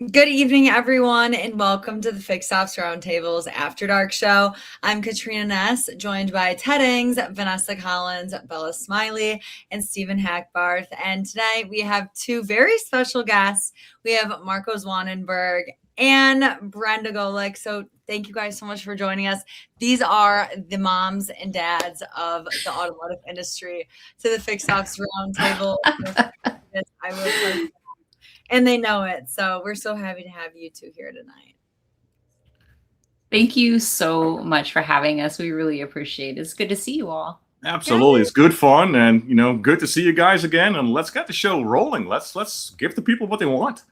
Good evening, everyone, and welcome to the Fixed Ops Roundtable's After Dark show. I'm Katrina Ness, joined by Ted Ings, Vanessa Collins, Bella Smylie, and Stephen Hackbarth. And tonight we have two very special guests. We have Marco Zwanenburg and Brenda Golec. So thank you guys so much for joining us. These are the moms and dads of the automotive industry to the Fixed Ops Roundtable. I will and they know it. So we're so happy to have you two here tonight. Thank you so much for having us. We really appreciate it. It's good to see you all. Absolutely. It's good fun and, good to see you guys again. And let's get the show rolling. Let's give the people what they want.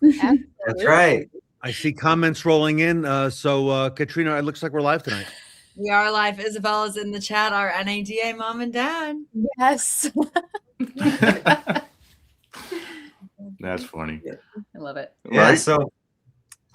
That's right. I see comments rolling in. So Katrina, it looks like we're live tonight. We are live. Isabella's in the chat, our NADA mom and dad. Yes. That's funny. I love it. Yeah. Right? So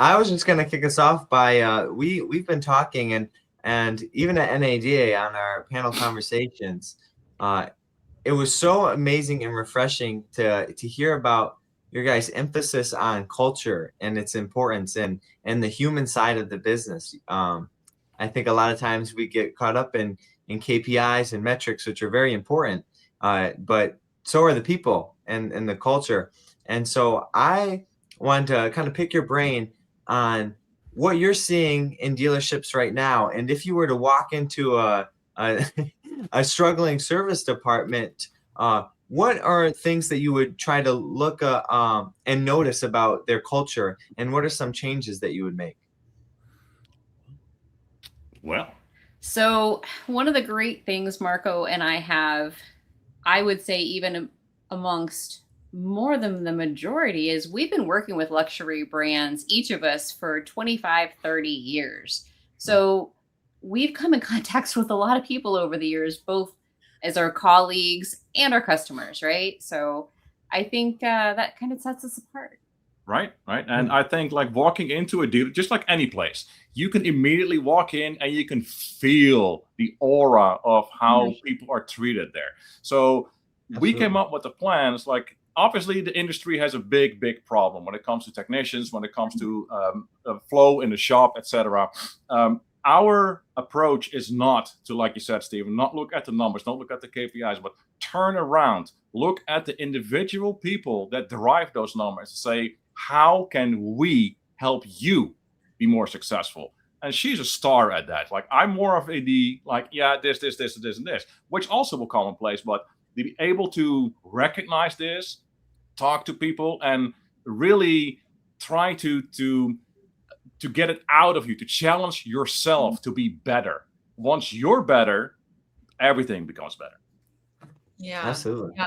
I was just gonna kick us off by we've been talking and even at NADA on our panel conversations, it was so amazing and refreshing to hear about your guys' emphasis on culture and its importance and the human side of the business. I think a lot of times we get caught up in KPIs and metrics, which are very important, but so are the people and the culture. And so I wanted to kind of pick your brain on what you're seeing in dealerships right now. And if you were to walk into a struggling service department, what are things that you would try to look and notice about their culture? And what are some changes that you would make? Well, so one of the great things Marco and I have, I would say even amongst more than the majority, is we've been working with luxury brands, each of us, for 25, 30 years. So we've come in contact with a lot of people over the years, both as our colleagues and our customers, right? So I think that kind of sets us apart. Right. And I think like walking into a dealer, just like any place, you can immediately walk in and you can feel the aura of how people are treated there. So we came up with the plans. Like, obviously, the industry has a big problem when it comes to technicians, when it comes to flow in the shop, etc. Our approach is not to, like you said, Stephen, not look at the numbers, don't look at the KPIs, but turn around, look at the individual people that derive those numbers and say, how can we help you be more successful? And she's a star at that. Like, I'm more of this, and this, which also will come in place, but to be able to recognize this, talk to people, and really try to get it out of you, to challenge yourself to be better. Once you're better, everything becomes better. Yeah, absolutely. Yeah.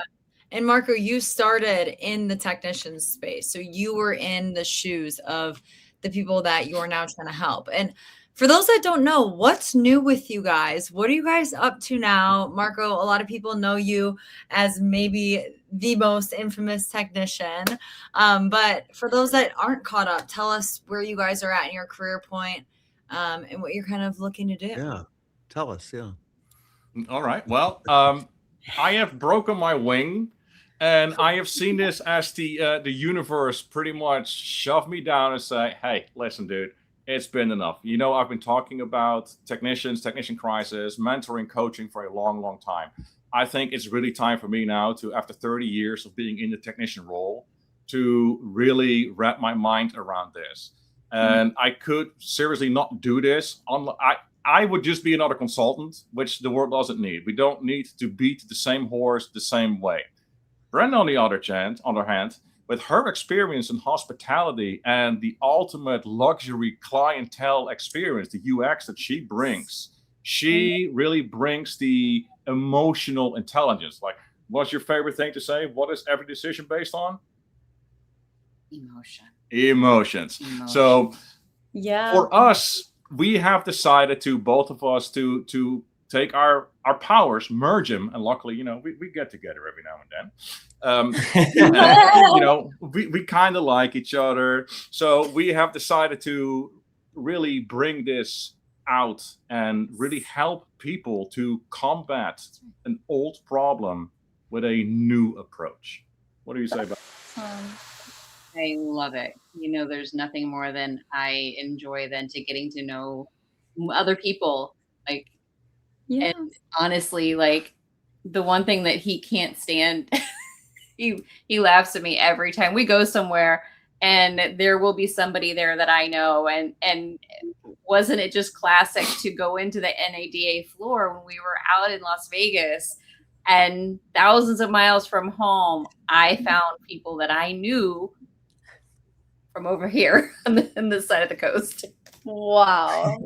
And Marco, you started in the technician space, so you were in the shoes of the people that you're now trying to help. And for those that don't know, what's new with you guys? What are you guys up to now? Marco, a lot of people know you as maybe the most infamous technician. But for those that aren't caught up, tell us where you guys are at in your career point, and what you're kind of looking to do. Yeah, tell us. Yeah. All right. Well, I have broken my wing, and I have seen this as the universe pretty much shove me down and say, hey, listen, dude, it's been enough. I've been talking about technician crisis, mentoring, coaching for a long time. I think it's really time for me now to, after 30 years of being in the technician role, to really wrap my mind around this. And I could seriously not do this. I would just be another consultant, which the world doesn't need. We don't need to beat the same horse the same way. Brenda, on the other hand, with her experience in hospitality and the ultimate luxury clientele experience, the UX that she brings, she really brings the emotional intelligence. Like, what's your favorite thing to say? What is every decision based on? Emotions. So yeah, for us, we have decided to, both of us, to take our powers, merge them, and luckily, we get together every now and then. And, we kind of like each other, so we have decided to really bring this out and really help people to combat an old problem with a new approach. What do you say about that? I love it. There's nothing more than I enjoy than to getting to know other people. Like, Yeah. and honestly, like the one thing that he can't stand, he laughs at me every time we go somewhere and there will be somebody there that I know. And wasn't it just classic to go into the NADA floor when we were out in Las Vegas and thousands of miles from home, I found people that I knew from over here on this side of the coast. Wow.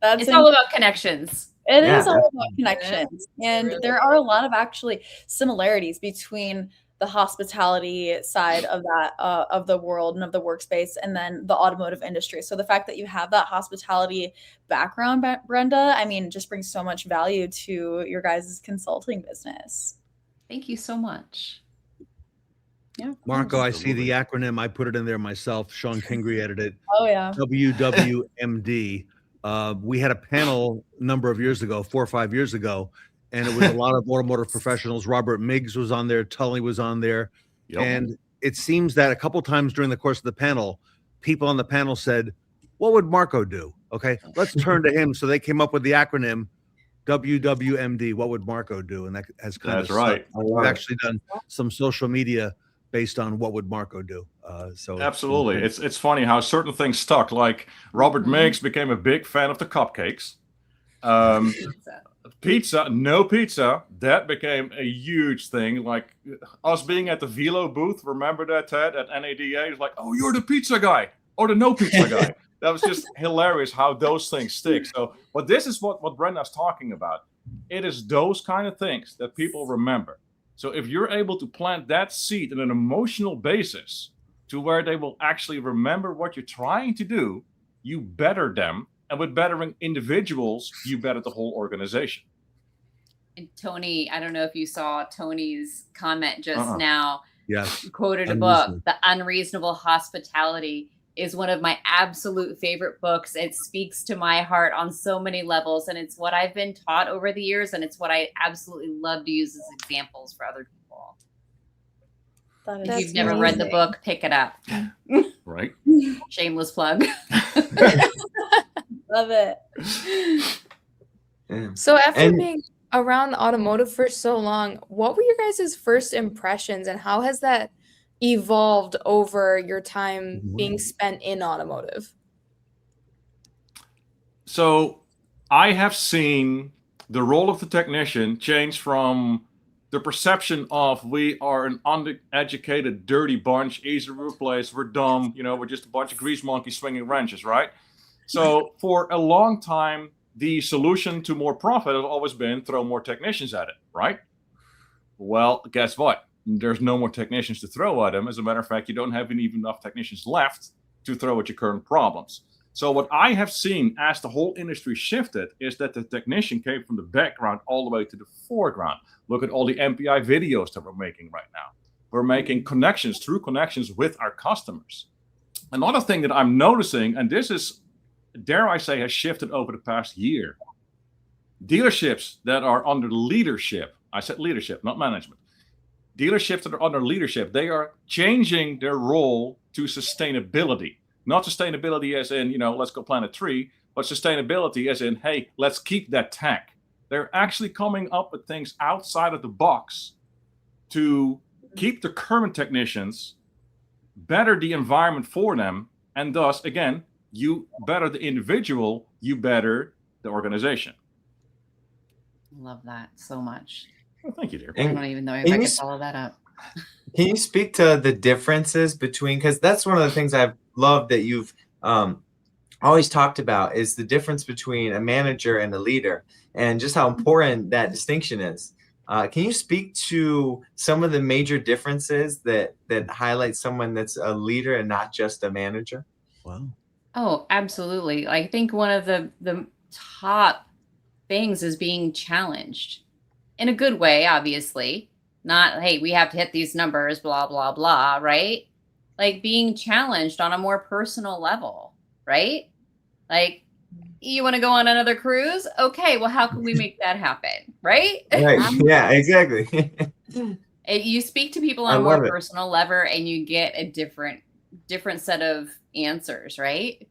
It's all about connections. It Yeah, is all about definitely. connections. It And really there are a lot of actually similarities between the hospitality side of that of the world and of the workspace and then the automotive industry. So the fact that you have that hospitality background, Brenda, I mean, just brings so much value to your guys' consulting business. Thank you so much. Yeah. Marco, I see the acronym. I put it in there myself. Sean Pingree edited it. Oh yeah. WWMD. We had a panel a number of years ago, 4 or 5 years ago, and it was a lot of automotive professionals. Robert Miggs was on there. Tully was on there. Yep. And it seems that a couple times during the course of the panel, people on the panel said, what would Marco do? Okay, let's turn to him. So they came up with the acronym WWMD. What would Marco do? And that has kind That's of right. stuck. We've actually done some social media based on what would Marco do. So Absolutely. It's funny how certain things stuck. Like Robert Miggs became a big fan of the cupcakes. Pizza, no pizza. That became a huge thing. Like us being at the Velo booth, remember that, Ted, at NADA? It's like, oh, you're the pizza guy or the no pizza guy. That was just hilarious how those things stick. So, but this is what Brenda's talking about. It is those kind of things that people remember. So if you're able to plant that seed on an emotional basis to where they will actually remember what you're trying to do, you better them. And with bettering individuals, you better the whole organization. And Tony, I don't know if you saw Tony's comment just now. Yes. You quoted a book, The Unreasonable Hospitality is one of my absolute favorite books. It speaks to my heart on so many levels. And it's what I've been taught over the years. And it's what I absolutely love to use as examples for other people. If you've never read the book, pick it up. Right. Shameless plug. Love it. So after being around automotive for so long, what were your guys' first impressions and how has that evolved over your time being spent in automotive? So I have seen the role of the technician change from the perception of we are an uneducated, dirty bunch, easy to replace, we're dumb, we're just a bunch of grease monkeys swinging wrenches, right? So for a long time, the solution to more profit has always been throw more technicians at it, right? Well, guess what? There's no more technicians to throw at them. As a matter of fact, you don't have even enough technicians left to throw at your current problems. So what I have seen as the whole industry shifted is that the technician came from the background all the way to the foreground. Look at all the MPI videos that we're making right now. We're making true connections with our customers. Another thing that I'm noticing, and this is, dare I say, has shifted over the past year. Dealerships that are under leadership, I said leadership, not management. Dealerships that are under leadership, they are changing their role to sustainability. Not sustainability as in, let's go plant a tree, but sustainability as in, hey, let's keep that tank. They're actually coming up with things outside of the box to keep the current technicians, better the environment for them, and thus, again, you better the individual, you better the organization. Love that so much. Well, thank you, dear. I don't even know if I can follow that up. Can you speak to the differences between, because that's one of the things I've loved that you've always talked about is the difference between a manager and a leader and just how important that distinction is. Can you speak to some of the major differences that highlight someone that's a leader and not just a manager? Wow. Oh, absolutely. I think one of the top things is being challenged in a good way, obviously. Not, hey, we have to hit these numbers, blah, blah, blah, right? Like being challenged on a more personal level, right? Like, you want to go on another cruise? Okay, well, how can we make that happen, right? Right. Yeah, exactly. You speak to people on a more personal level and you get a different different set of answers, right?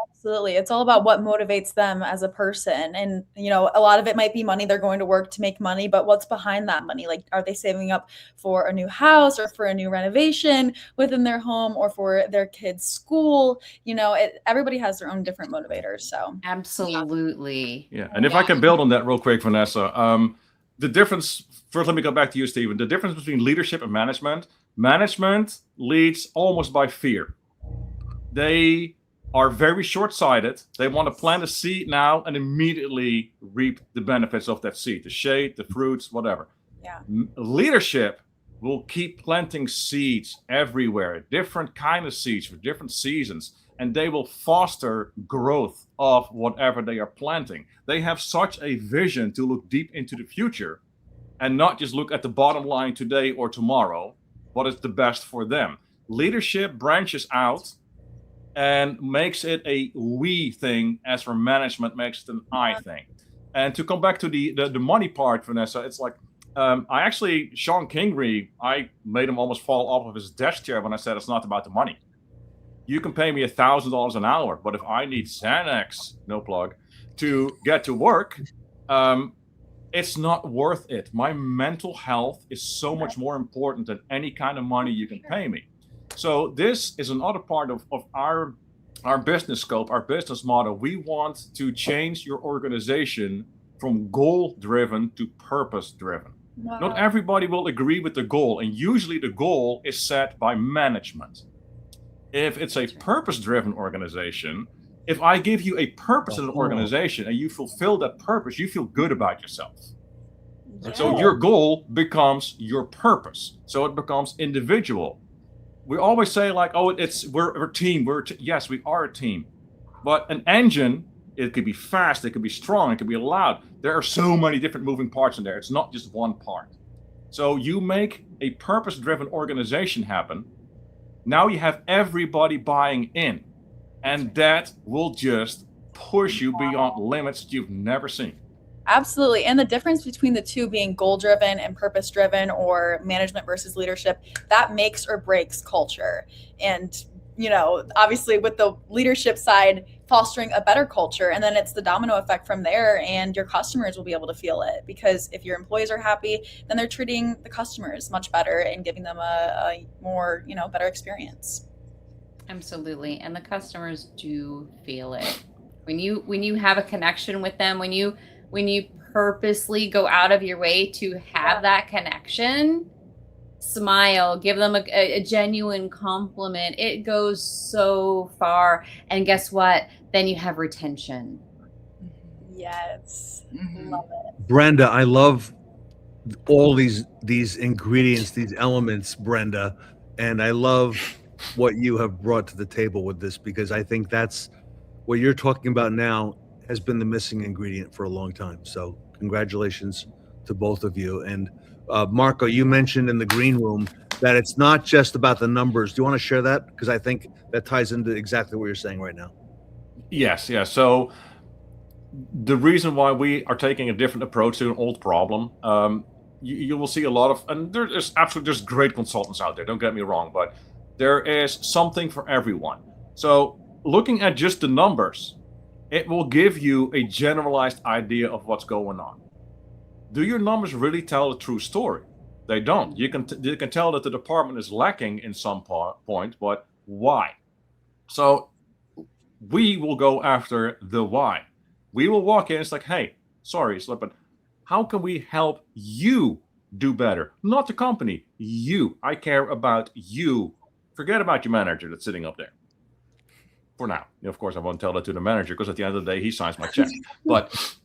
Absolutely. It's all about what motivates them as a person. And, you know, a lot of it might be money. They're going to work to make money, but what's behind that money? Like, are they saving up for a new house or for a new renovation within their home or for their kids' school? You know, everybody has their own different motivators. So, Absolutely. Yeah. And if I can build on that real quick, Vanessa, the difference, first, let me go back to you, Stephen. The difference between leadership and management leads almost by fear. They are very short-sighted. They want to plant a seed now and immediately reap the benefits of that seed, the shade, the fruits, whatever. Yeah. Leadership will keep planting seeds everywhere, different kind of seeds for different seasons, and they will foster growth of whatever they are planting. They have such a vision to look deep into the future and not just look at the bottom line today or tomorrow, what is the best for them. Leadership branches out and makes it a we thing, as for management makes it an I thing. And to come back to the money part, Vanessa, it's like, Sean Kingery, I made him almost fall off of his desk chair when I said it's not about the money. You can pay me $1,000 an hour, but if I need Xanax, no plug, to get to work, it's not worth it. My mental health is so much more important than any kind of money you can pay me. So this is another part of our business scope, our business model. We want to change your organization from goal-driven to purpose-driven. wow. Not everybody will agree with the goal, and usually the goal is set by management. If it's a purpose-driven organization, if I give you a purpose in an organization and you fulfill that purpose, you feel good about yourself. Yeah. So your goal becomes your purpose. So it becomes individual. We always say like, oh, we're a team. Yes, we are a team. But an engine, it could be fast, it could be strong, it could be loud. There are so many different moving parts in there. It's not just one part. So you make a purpose-driven organization happen. Now you have everybody buying in, and that will just push you beyond limits that you've never seen. Absolutely. And the difference between the two being goal driven and purpose driven, or management versus leadership, that makes or breaks culture. And, you know, obviously with the leadership side, fostering a better culture, and then it's the domino effect from there, and your customers will be able to feel it, because if your employees are happy, then they're treating the customers much better and giving them a more, you know, better experience. Absolutely. And the customers do feel it. When you have a connection with them, when you purposely go out of your way to have that connection, smile, give them a genuine compliment, it goes so far. And guess what? Then you have retention. Yes. Mhm. Love it. Brenda, I love all these ingredients, these elements, Brenda, and I love what you have brought to the table with this, because I think that's what you're talking about now has been the missing ingredient for a long time. So congratulations to both of you. And Marco, you mentioned in the green room that it's not just about the numbers. Do you want to share that? Because I think that ties into exactly what you're saying right now. Yes. So the reason why we are taking a different approach to an old problem, you will see a lot of, and there's great consultants out there, don't get me wrong, but there is something for everyone. So looking at just the numbers, it will give you a generalized idea of what's going on. Do your numbers really tell a true story? They don't. You can tell that the department is lacking in some point, but why? So we will go after the why. We will walk in, it's like, hey, sorry, but how can we help you do better? Not the company, you. I care about you. Forget about your manager that's sitting up there. For now. Of course, I won't tell that to the manager, because at the end of the day, he signs my check. But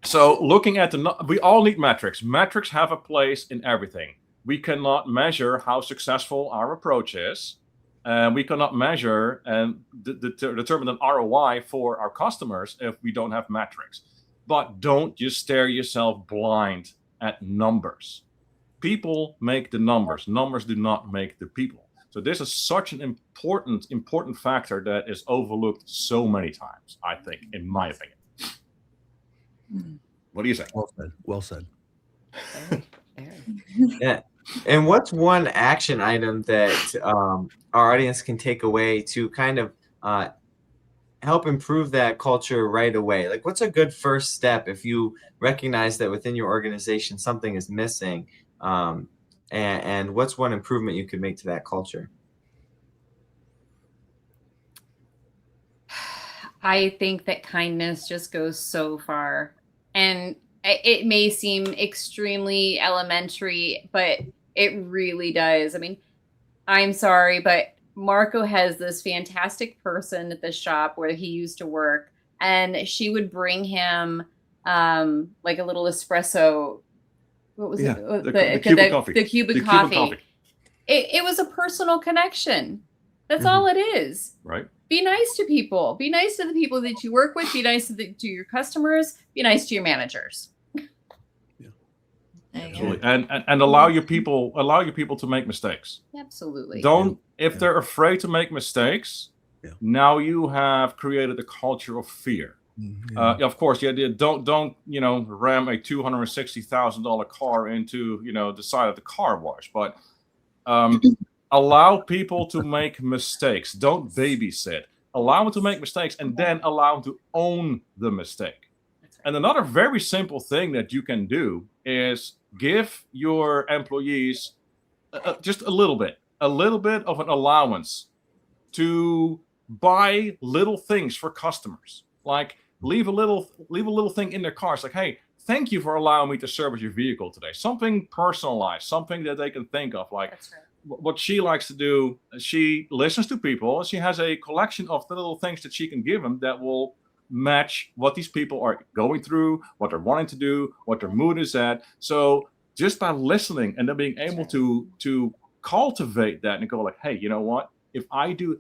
so looking at we all need metrics. Metrics have a place in everything. We cannot measure how successful our approach is. We cannot measure and determine an ROI for our customers if we don't have metrics. But don't just stare yourself blind at numbers. People make the numbers. Numbers do not make the people. So this is such an important factor that is overlooked so many times, I think, in my opinion. What do you say? Well said. Well said. Yeah. And what's one action item that our audience can take away to kind of help improve that culture right away? Like, what's a good first step if you recognize that within your organization something is missing? And what's one improvement you could make to that culture? I think that kindness just goes so far. And it may seem extremely elementary, but it really does. I mean, I'm sorry, but Marco has this fantastic person at the shop where he used to work, and she would bring him like a little espresso. What was it? The Cuban coffee. The Cuban coffee. It was a personal connection. That's all it is. Right. Be nice to people. Be nice to the people that you work with. Be nice to your customers. Be nice to your managers. Absolutely. And allow your people to make mistakes. Absolutely. Don't if they're afraid to make mistakes, now you have created a culture of fear. Of course, don't ram a $260,000 car into the side of the car wash, but allow people to make mistakes. Don't babysit. Allow them to make mistakes, and then allow them to own the mistake. And another very simple thing that you can do is give your employees just a little bit of an allowance to buy little things for customers. Like leave a little thing in their cars. Like, hey, thank you for allowing me to service your vehicle today. Something personalized, something that they can think of. Like what she likes to do, she listens to people, and she has a collection of the little things that she can give them that will match what these people are going through, what they're wanting to do, what their mood is at. So just by listening and then being able to cultivate that and go like, hey, you know what? If I do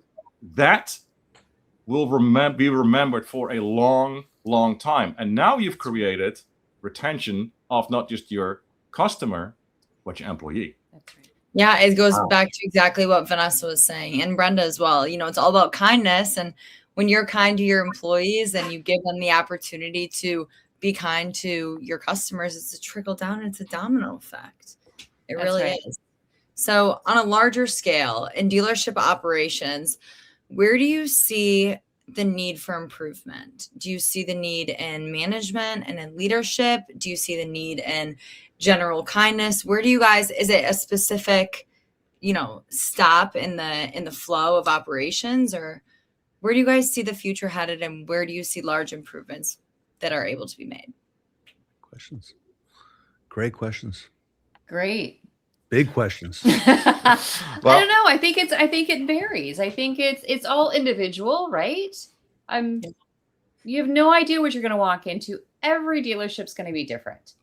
that, will be remembered for a long, long time. And now you've created retention of not just your customer, but your employee. That's right. Yeah, it goes back to exactly what Vanessa was saying, and Brenda as well. It's all about kindness. And when you're kind to your employees and you give them the opportunity to be kind to your customers, it's a trickle down, it's a domino effect. It really is. So on a larger scale in dealership operations, where do you see the need for improvement? Do you see the need in management and in leadership? Do you see the need in general kindness? Where do you guys, is it a specific, stop in the flow of operations, or where do you guys see the future headed, and where do you see large improvements that are able to be made? Questions. Great questions. Great. Big questions. I don't know. I think it varies. I think it's all individual, right? You have no idea what you're going to walk into. Every dealership's going to be different,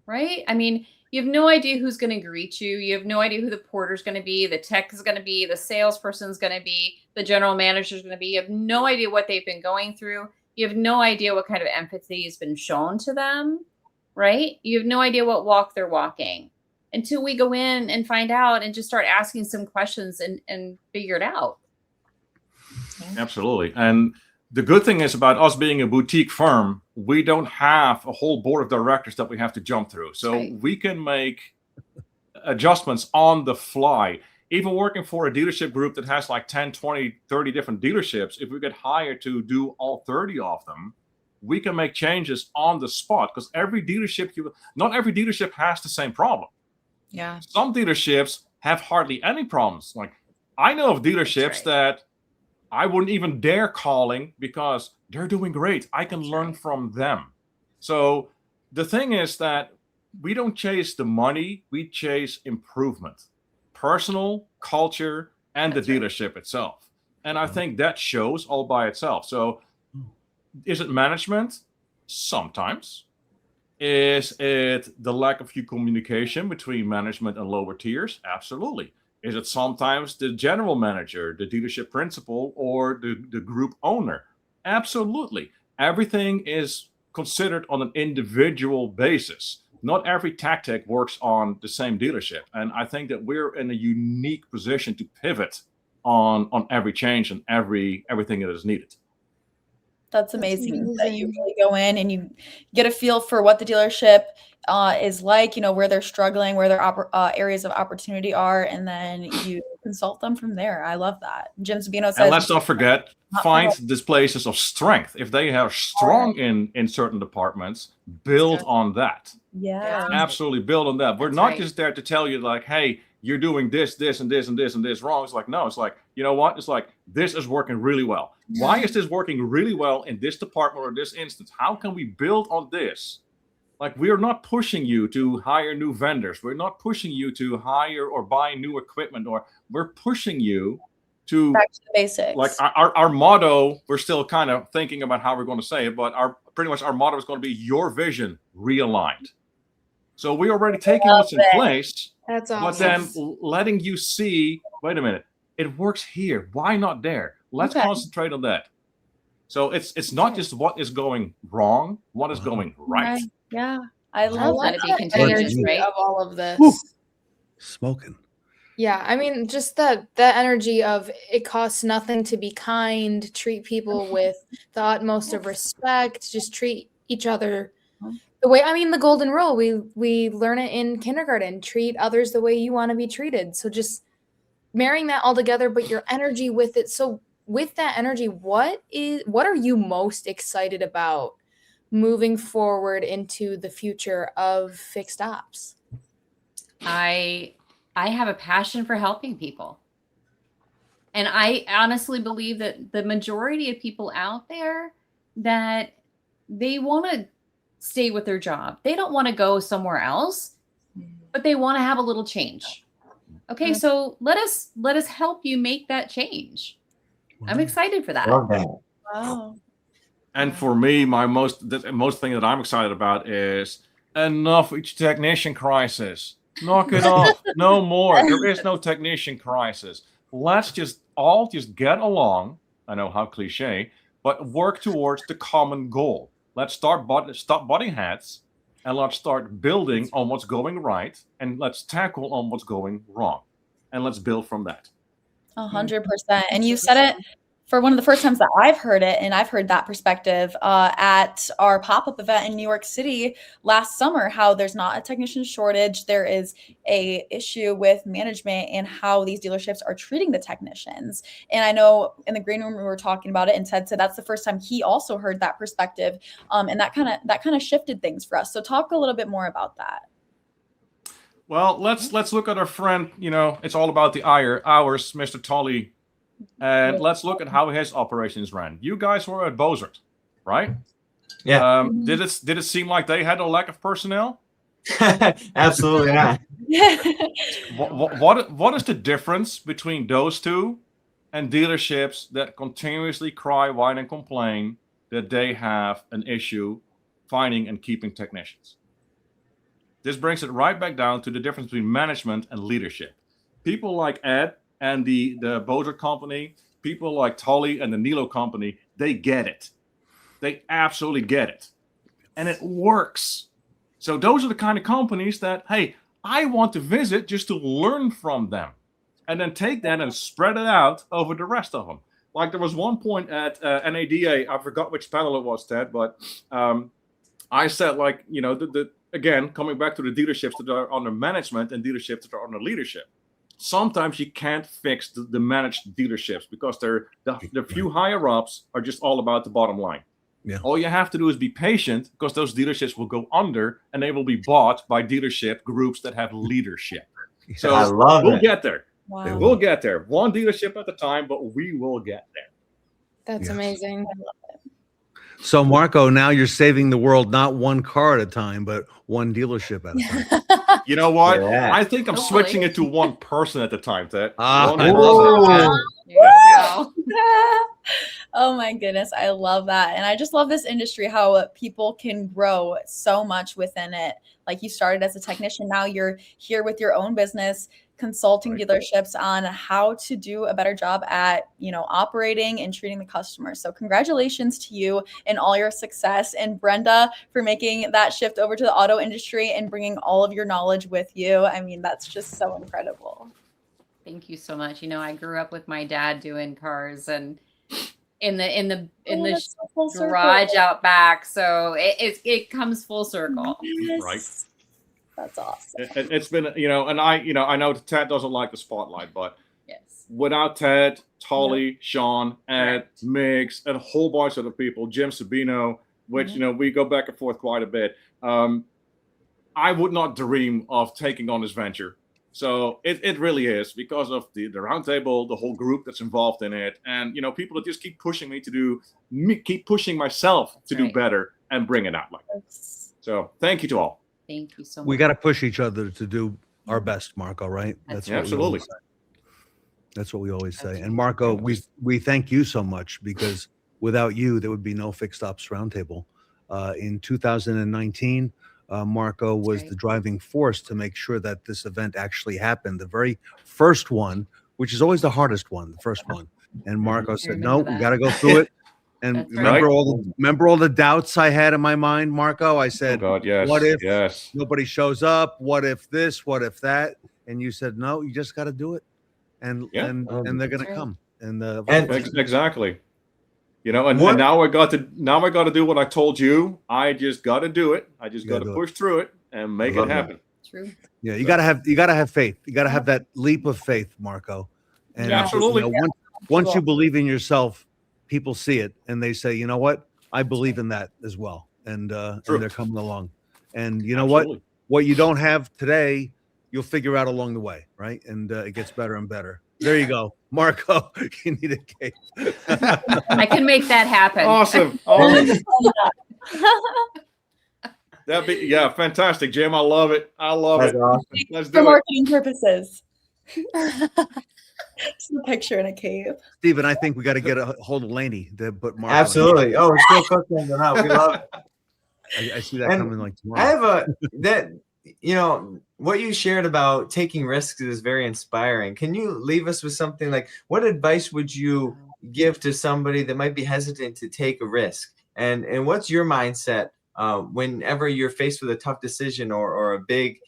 right? I mean, you have no idea who's going to greet you. You have no idea who the porter's going to be, the tech is going to be, the salesperson's going to be, the general manager's going to be. You have no idea what they've been going through. You have no idea what kind of empathy has been shown to them, right? You have no idea what walk they're walking until we go in and find out and just start asking some questions and figure it out. Absolutely. And the good thing is about us being a boutique firm, we don't have a whole board of directors that we have to jump through. So we can make adjustments on the fly. Even working for a dealership group that has like 10, 20, 30 different dealerships, if we get hired to do all 30 of them, we can make changes on the spot, because not every dealership has the same problem. Yeah. Some dealerships have hardly any problems. Like I know of dealerships that I wouldn't even dare calling because they're doing great. I can learn from them. So the thing is that we don't chase the money, we chase improvement, personal, culture, and the dealership itself. And I think that shows all by itself. So is it management? Sometimes. Is it the lack of communication between management and lower tiers? Absolutely. Is it sometimes the general manager, the dealership principal, or the group owner? Absolutely. Everything is considered on an individual basis. Not every tactic works on the same dealership. And I think that we're in a unique position to pivot on every change and everything that is needed. That's amazing that you really go in and you get a feel for what the dealership is like, where they're struggling, where their areas of opportunity are, and then you consult them from there. I love that. Jim Sabino says, and let's not forget, find these places of strength. If they are strong in certain departments, build on that. Yeah. Absolutely build on that. We're That's not right. just there to tell you like, hey, you're doing this, this, and this, and this, and this wrong. It's like, no, it's like, you know what? It's like, this is working really well. Why is this working really well in this department or this instance? How can we build on this? Like, we're not pushing you to hire new vendors. We're not pushing you to hire or buy new equipment, or we're pushing you to Back to the basics. like our motto. We're still kind of thinking about how we're going to say it, but pretty much our motto is going to be your vision realigned. So we're already taking what's in place, That's but awesome. then letting you see, wait a minute, it works here. Why not there? Let's concentrate on that. So it's not just what is going wrong, what is going right. Yeah. I I love love Let it be that contagious, energy right? of all of this. Woo. Smoking. Yeah, I mean, just that energy of it costs nothing to be kind, treat people with the utmost of respect, just treat each other the way, I mean, the golden rule, we learn it in kindergarten, treat others the way you want to be treated. So just marrying that all together, but your energy with it. So with that energy, what are you most excited about moving forward into the future of fixed ops? I have a passion for helping people. And I honestly believe that the majority of people out there, that they want to stay with their job. They don't want to go somewhere else, but they want to have a little change. Okay, so let us help you make that change. I'm excited for that. Love that. Wow. And for me, the most thing that I'm excited about is enough each technician crisis. Knock it off. No more. There is no technician crisis. Let's just all get along. I know how cliche, but work towards the common goal. Let's stop butting heads, and let's start building on what's going right, and let's tackle on what's going wrong, and let's build from that. 100%. And you said it for one of the first times that I've heard it, and I've heard that perspective at our pop-up event in New York City last summer, how there's not a technician shortage. There is a issue with management and how these dealerships are treating the technicians. And I know in the green room we were talking about it, and Ted said that's the first time he also heard that perspective, and that kind of shifted things for us. So talk a little bit more about that. Well, let's look at our friend. It's all about the hours, Mr. Tolley. And let's look at how his operations ran. You guys were at Bozert, right? Yeah. Did it seem like they had a lack of personnel? Absolutely not. What is the difference between those two and dealerships that continuously cry, whine, and complain that they have an issue finding and keeping technicians? This brings it right back down to the difference between management and leadership. People like Ed and the Bozert company, people like Tully and the Nilo company, they get it. They absolutely get it. And it works. So those are the kind of companies that, hey, I want to visit just to learn from them. And then take that and spread it out over the rest of them. Like there was one point at NADA, I forgot which panel it was, Ted, but I said again, coming back to the dealerships that are under management and dealerships that are under leadership. Sometimes you can't fix the managed dealerships because the few higher ups are just all about the bottom line. Yeah. All you have to do is be patient because those dealerships will go under and they will be bought by dealership groups that have leadership. So I love we'll it. get there. Wow. We'll get there. One dealership at a time, but we will get there. That's Yes. amazing. So, Marco, now you're saving the world not one car at a time, but one dealership at a time. You know what? Yeah. I think I'm Hopefully. switching it to one person at a time, Ted. Ah, One I person love at a it. time. There you go. Oh my goodness, I love that. And I just love this industry, how people can grow so much within it. Like you started as a technician, now you're here with your own business, consulting Right. dealerships on how to do a better job at, operating and treating the customer. So congratulations to you and all your success, and Brenda for making that shift over to the auto industry and bringing all of your knowledge with you. I mean, that's just so incredible. Thank you so much. I grew up with my dad doing cars, and in the that's so full circle. garage out back. So it comes full circle. Yes. Right. That's awesome. It's been, and I know Ted doesn't like the spotlight, but Yes. without Ted, Tolly, Sean, Ed, Right. Miggs, and a whole bunch of other people, Jim Sabino, which, we go back and forth quite a bit. I would not dream of taking on this venture. So it really is because of the roundtable, the whole group that's involved in it, and people that just keep pushing me to keep pushing myself to do better and bring it out. So thank you to all. Thank you so much. We got to push each other to do our best, Marco, right? That's what Absolutely. We always say. That's what we always say. And Marco, we thank you so much, because without you, there would be no Fixed Ops Roundtable. In 2019, Marco was the driving force to make sure that this event actually happened. The very first one, which is always the hardest one, the first one. And Marco said, "No, we got to go through it." And That's remember all the doubts I had in my mind, Marco? I said, Oh God, yes. what if yes. nobody shows up? What if this? What if that? And you said, "No, you just got to do it." And they're going to come. And exactly. And now I got to do what I told you. I just got to do it. I just got to push through it and make it happen. True. Yeah, you got to have faith. You got to have that leap of faith, Marco. And absolutely. Once you believe in yourself, people see it and they say, "You know what? I believe in that as well." And they're coming along. And you know what you don't have today, you'll figure out along the way, right? And it gets better and better. There you go, Marco. You need a cake. I can make that happen. Awesome. That'd be fantastic, Jim. I love it. I love it. Awesome. Let's For do it. marketing purposes. Just a picture in a cave. Steven, I think we got to get a hold of Laney to put Marco. Absolutely. Oh, we're still cooking them out. We love it. I see that coming like tomorrow. I have what you shared about taking risks is very inspiring. Can you leave us with something like, what advice would you give to somebody that might be hesitant to take a risk? And what's your mindset whenever you're faced with a tough decision or a big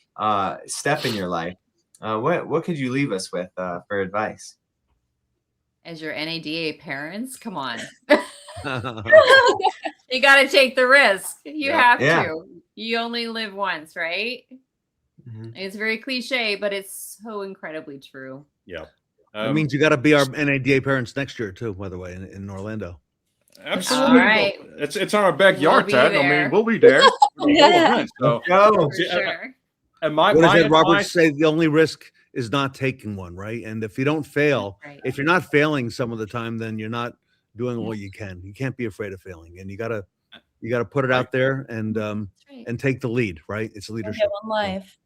step in your life? What could you leave us with for advice? As your NADA parents, come on. You got to take the risk. You have to. You only live once, right? Mm-hmm. It's very cliche, but it's so incredibly true. Yeah. It means you got to be our NADA parents next year too, by the way, in Orlando. Absolutely. All right. It's our backyard, Ted. I mean, we'll be there. So, for sure. And what does Ed Roberts say? The only risk is not taking one, right? And if you don't fail, if you're not failing some of the time, then you're not doing all you can. You can't be afraid of failing, and you gotta put it out there and take the lead, right? It's leadership. One life.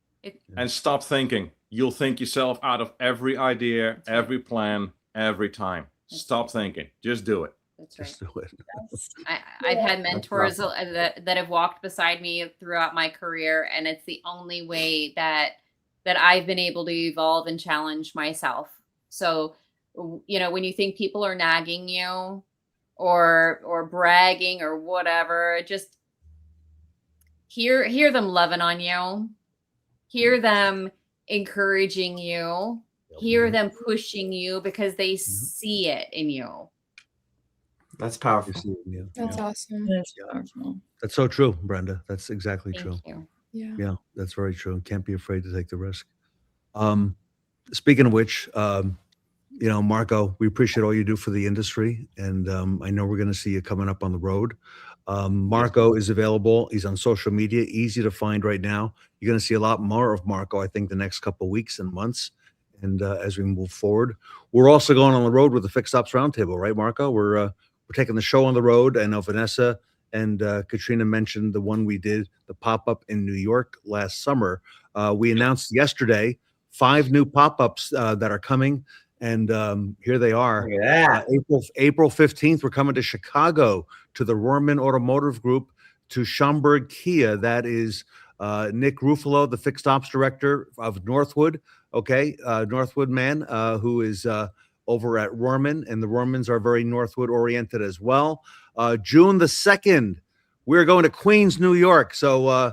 And stop thinking. You'll think yourself out of every idea, every plan, every time. Stop thinking. Just do it. That's right. Just do it. I've had mentors that have walked beside me throughout my career, and it's the only way that I've been able to evolve and challenge myself. So, when you think people are nagging you or bragging or whatever, just hear them loving on you, hear them encouraging you, hear them pushing you because they see it in you. That's powerful. That's awesome. That's powerful. That's so true, Brenda. That's exactly Thank true. you. Yeah, that's very true. Can't be afraid to take the risk. Speaking of which, Marco, we appreciate all you do for the industry, and I know we're going to see you coming up on the road. Marco is available. He's on social media, easy to find right now. You're going to see a lot more of Marco, I think, the next couple of weeks and months. And as we move forward, we're also going on the road with the Fixed Ops Roundtable, right, Marco? We're taking the show on the road. I know Vanessa and Katrina mentioned the one we did, the pop-up in New York last summer. We announced yesterday 5 new pop-ups that are coming. And here they are. Yeah. April 15th, we're coming to Chicago to the Rorman Automotive Group, to Schaumburg Kia. That is Nick Ruffalo, the Fixed Ops Director of Northwood. Okay, Northwood man who is over at Rorman, and the Rormans are very Northwood oriented as well. June the 2nd, we're going to Queens, New York. So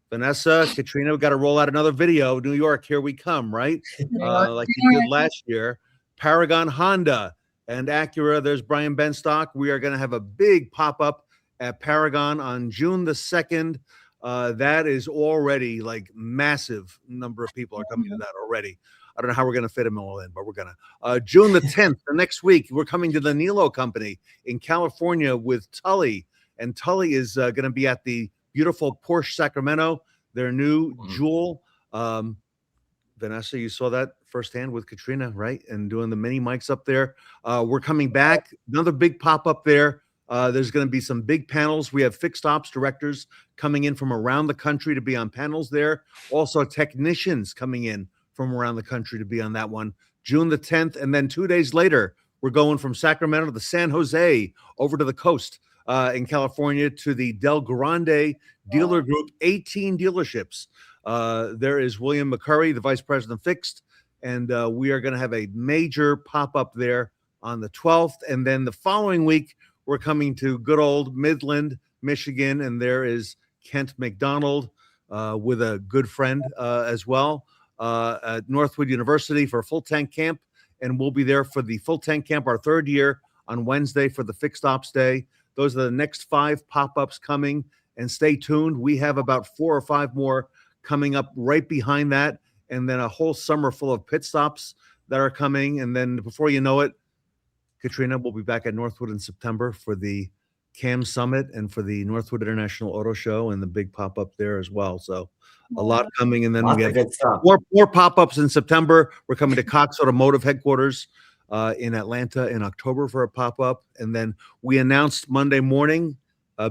Vanessa, Katrina, we got to roll out another video. New York, here we come, right? Like you did last year. Paragon Honda, and Acura. There's Brian Benstock. We are going to have a big pop-up at Paragon on June the 2nd. That is already like massive number of people are coming to that already. I don't know how we're going to fit them all in, but we're going to. June the 10th, the next week, we're coming to the Nilo Company in California with Tully. And Tully is going to be at the beautiful Porsche Sacramento, their new jewel. Vanessa, you saw that firsthand with Katrina, right? And doing the mini mics up there. We're coming back. Another big pop-up there. There's going to be some big panels. We have fixed ops directors coming in from around the country to be on panels there. Also technicians coming in from around the country to be on that one. June the 10th. And then 2 days later, we're going from Sacramento to San Jose over to the coast in California to the Del Grande Dealer Group, 18 dealerships. There is William McCurry, the vice president fixed, and we are going to have a major pop-up there on the 12th. And then the following week, we're coming to good old Midland, Michigan, and there is Kent McDonald with a good friend as well at Northwood University for a full tank camp. And we'll be there for the full tank camp, our 3rd year, on Wednesday for the Fixed Ops Day. Those are the next 5 pop-ups coming. And stay tuned. We have about 4 or 5 more coming up right behind that. And then a whole summer full of pit stops that are coming. And then before you know it, Katrina will be back at Northwood in September for the CAM Summit and for the Northwood International Auto Show and the big pop-up there as well. So a lot coming. And then we get more pop-ups in September. We're coming to Cox Automotive headquarters in Atlanta in October for a pop-up. And then we announced Monday morning,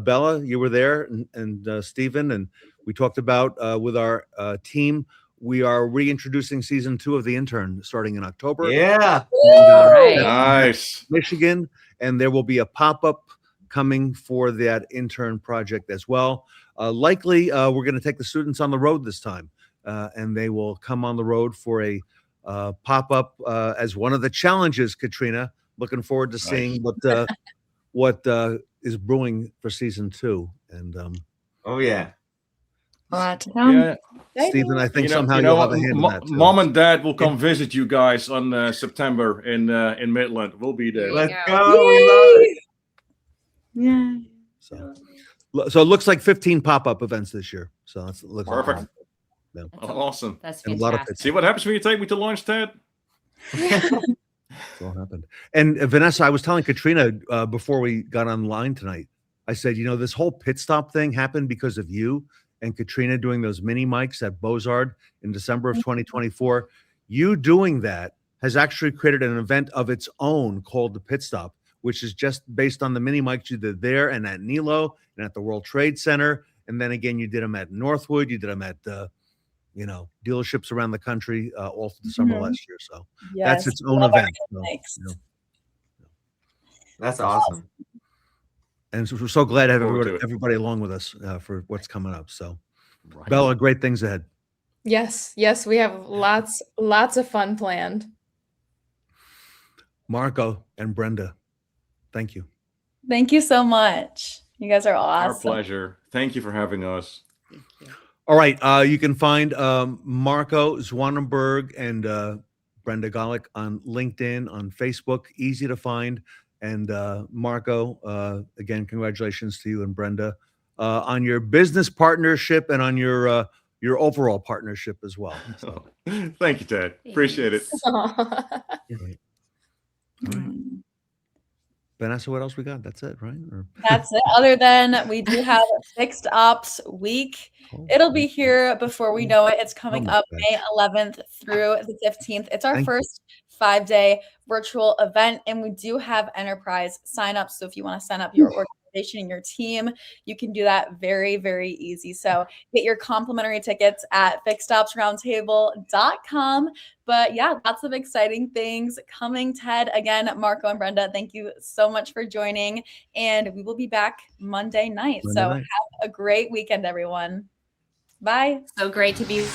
Bella, you were there, and Stephen, and we talked about with our team, we are reintroducing season 2 of The Intern starting in October. Yeah. All right. Nice. Michigan, and there will be a pop-up coming for that intern project as well. Likely, we're going to take the students on the road this time, and they will come on the road for a pop-up as one of the challenges, Katrina. Looking forward to seeing what is brewing for season 2. And oh yeah. Yeah. Stephen, I think somehow you'll have a hand in that too. Mom and Dad will come visit you guys on September in Midland. We'll be there. Let's go. We love it. Yeah. So it looks like 15 pop-up events this year. So that's looks perfect. Yeah. Awesome. That's And a lot of fantastic. See what happens when you take me to lunch, Ted? It's all happened. And Vanessa, I was telling Katrina before we got online tonight, I said, this whole pit stop thing happened because of you and Katrina doing those mini mics at Beaux-Arts in December of 2024. You doing that has actually created an event of its own called the Pit Stop, which is just based on the mini mics you did there and at Nilo and at the World Trade Center. And then again, you did them at Northwood. You did them at, dealerships around the country all through the summer last year. So that's its own event. So, That's awesome. And so we're so glad to have everybody along with us for what's coming up. So, Bella, great things ahead. Yes, we have lots of fun planned. Marco and Brenda, thank you. Thank you so much. You guys are awesome. Our pleasure. Thank you for having us. Thank you. All right. You can find Marco Zwanenburg and Brenda Golec on LinkedIn, on Facebook. Easy to find. And Marco, again, congratulations to you and Brenda on your business partnership and on your overall partnership as well. So. Thank you, Ted. Appreciate it. All right. Vanessa, what else we got? That's it, right? That's it. Other than we do have a Fixed Ops week. It'll be here before we know it. It's coming up May 11th through the 15th. It's our first 5-day virtual event, and we do have enterprise signups. So if you want to sign up your organization and your team, you can do that very, very easy. So get your complimentary tickets at fixedopsroundtable.com. But yeah, lots of exciting things coming. Ted, again, Marco and Brenda, thank you so much for joining. And we will be back Monday night. So have a great weekend, everyone. Bye. So great to be